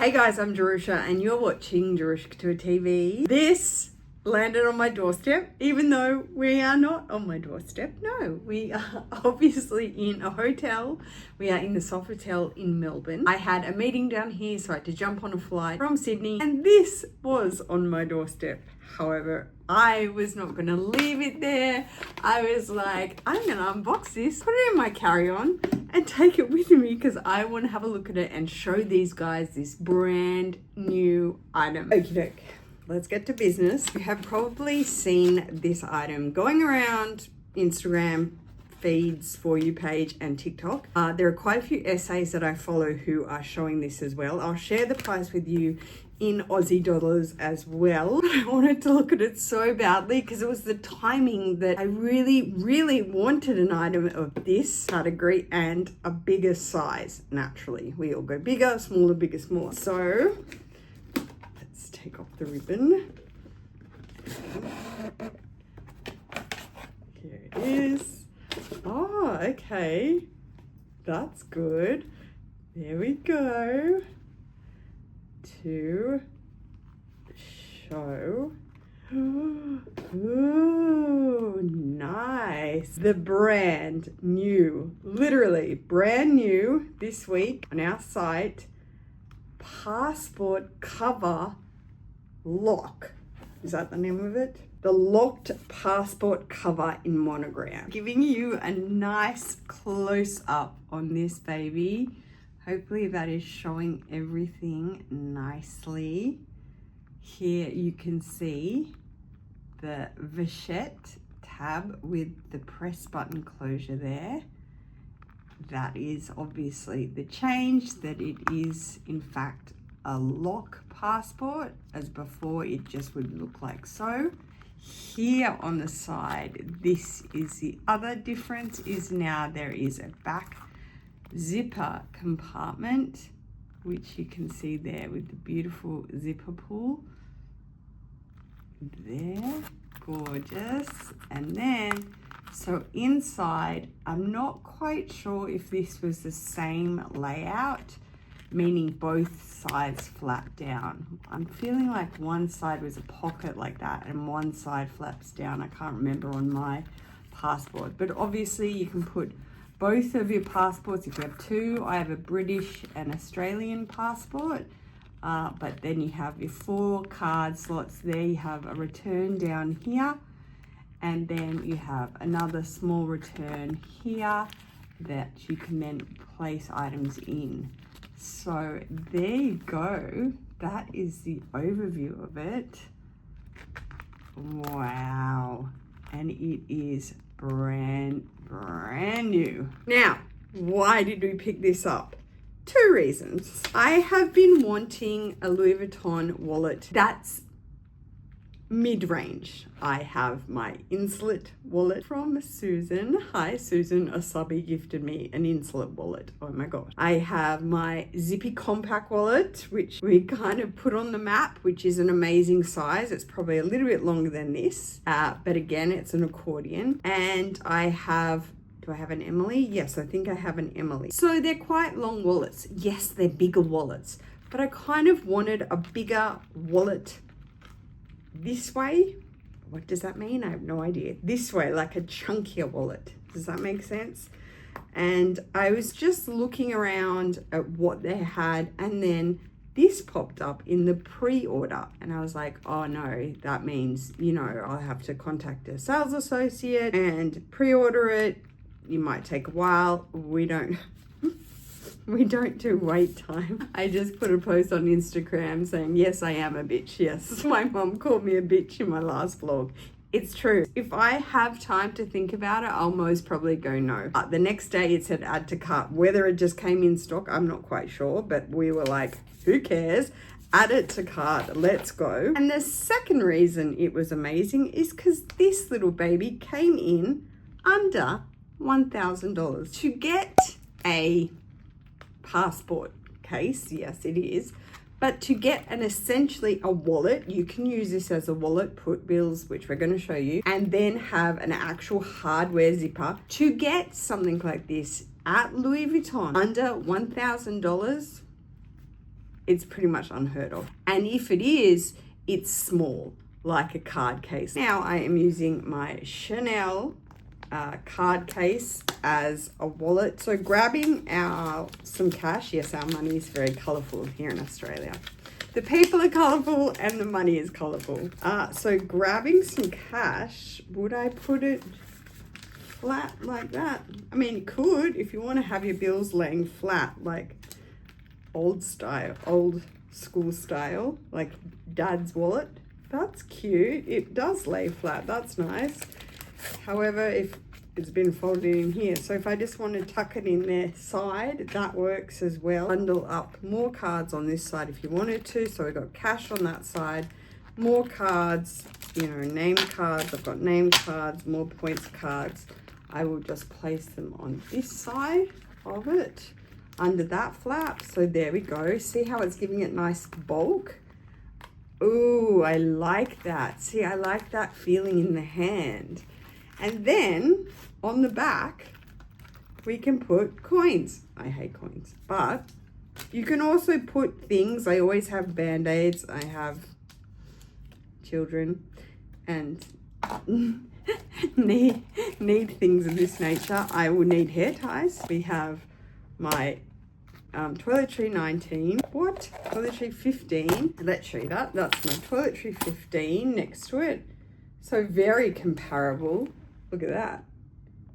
Hey guys, I'm Jerusha and you're watching JerushaCouture.pty. This landed on my doorstep, even though we are not on my doorstep. No, we are obviously in a hotel. We are in the Sofitel in Melbourne. I had a meeting down here, so I had to jump on a flight from Sydney, and this was on my doorstep. However, I was not going to leave it there. I was like, I'm going to unbox this, put it in my carry-on, and take it with me because I want to have a look at it and show these guys this brand new item. Okie doke. Let's get to business. You have probably seen this item going around Instagram feeds, For You page, and TikTok. There are quite a few essays that I follow who are showing this as well. I'll share the price with you in Aussie dollars as well. I wanted to look at it so badly because it was the timing that I really wanted an item of this category and a bigger size. Naturally, we all go bigger, smaller, bigger, smaller. So let's take off the ribbon. Here it is. Oh, okay. That's good. There we go. To show. Ooh, nice. The brand new, literally brand new this week on our site, passport cover lock. Is that the name of it? The locked passport cover in monogram. Giving you a nice close up on this baby. Hopefully that is showing everything nicely. Here you can see the vachette tab with the press button closure there. That is obviously the change, that it is in fact a lock passport, as before it just would look like so. Here on the side, this is the other difference, is now there is a back zipper compartment, which you can see there with the beautiful zipper pull there, gorgeous. And then so inside, I'm not quite sure if this was the same layout, meaning both sides flap down. I'm feeling like one side was a pocket like that and one side flaps down. I can't remember on my passport, but obviously you can put both of your passports if you have two. I have a British and Australian passport, but then you have your 4 card slots there. You have a return down here, and then you have another small return here that you can then place items in. So there you go. That is the overview of it. Wow. And it is brand new. Now, why did we pick this up? 2 reasons. I have been wanting a Louis Vuitton wallet that's mid-range. I have my Insulet wallet from Susan. Hi Susan, a subby gifted me an Insulet wallet. Oh my god. I have my Zippy compact wallet, which we kind of put on the map, which is an amazing size. It's probably a little bit longer than this, but again, it's an accordion. And I have, do I have an Emily? Yes, I think I have an Emily. So they're quite long wallets. Yes, they're bigger wallets, but I kind of wanted a bigger wallet this way. What does that mean? I have no idea. This way, like a chunkier wallet. Does that make sense? And I was just looking around at what they had, and then this popped up in the pre-order, and I was like, oh no, that means, you know, I'll have to contact a sales associate and pre-order it. You might take a while. We don't do wait time. I just put a post on Instagram saying, yes, I am a bitch. Yes, my mom called me a bitch in my last vlog. It's true. If I have time to think about it, I'll most probably go no. The next day it said add to cart. Whether it just came in stock, I'm not quite sure, but we were like, who cares? Add it to cart, let's go. And the second reason it was amazing is because this little baby came in under $1,000. To get a passport case, yes it is, but to get essentially a wallet, you can use this as a wallet, put bills, which we're going to show you, and then have an actual hardware zipper. To get something like this at Louis Vuitton under $1,000, it's pretty much unheard of. And if it is, it's small, like a card case. Now I am using my Chanel card case as a wallet. So grabbing some cash. Yes, our money is very colourful here in Australia. The people are colourful and the money is colourful. So grabbing some cash, would I put it flat like that? I mean, you could if you want to have your bills laying flat, like old school style, like Dad's wallet. That's cute. It does lay flat. That's nice. However, if it's been folded in here, so if I just want to tuck it in their side, that works as well. Bundle up more cards on this side if you wanted to. So we've got cash on that side, more cards, you know, name cards. I've got name cards, more points cards. I will just place them on this side of it under that flap. So there we go. See how it's giving it nice bulk? Ooh, I like that. See, I like that feeling in the hand. And then on the back, we can put coins. I hate coins, but you can also put things. I always have Band-Aids. I have children and need things of this nature. I will need hair ties. We have my toiletry 19. What? Toiletry 15. Let's show you that. That's my toiletry 15 next to it. So very comparable. Look at that.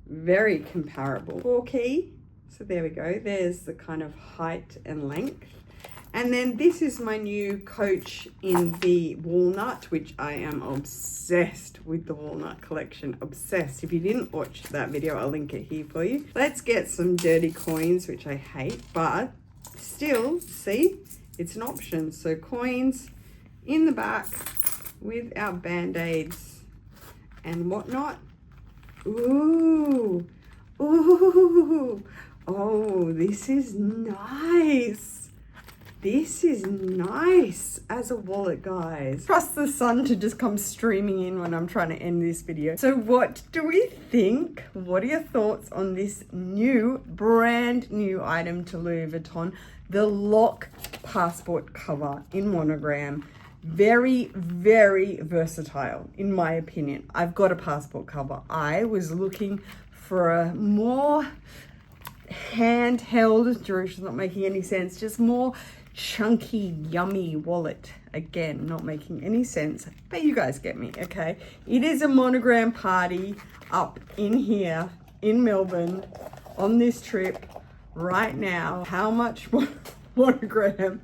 Very comparable. 4 key. So there we go. There's the kind of height and length. And then this is my new Coach in the walnut, which I am obsessed with the walnut collection. Obsessed. If you didn't watch that video, I'll link it here for you. Let's get some dirty coins, which I hate, but still, see, it's an option. So coins in the back with our Band-Aids and whatnot. Ooh, ooh, oh, this is nice. This is nice as a wallet, guys. Trust the sun to just come streaming in when I'm trying to end this video. So what do we think? What are your thoughts on this new, brand new item to Louis Vuitton? The Locked Passport cover in monogram. Very, very versatile, in my opinion. I've got a passport cover. I was looking for a more handheld, Jerusha's not making any sense, just more chunky, yummy wallet. Again, not making any sense, but you guys get me, okay? It is a monogram party up in here in Melbourne on this trip right now. How much monogram?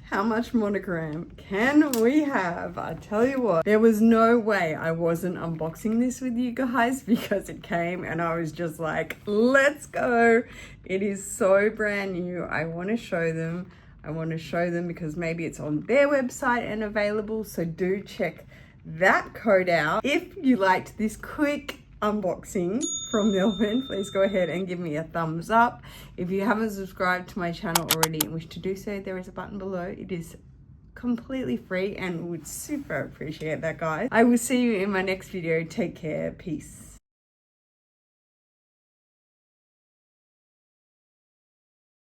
How much monogram can we have? I tell you what, there was no way I wasn't unboxing this with you guys because it came and I was just like, let's go. It is so brand new. I want to show them. I want to show them because maybe it's on their website and available. So do check that code out. If you liked this quick unboxing from Melbourne, please go ahead and give me a thumbs up. If you haven't subscribed to my channel already and wish to do so, there is a button below. It is completely free and would super appreciate that, guys. I will see you in my next video. Take care. Peace.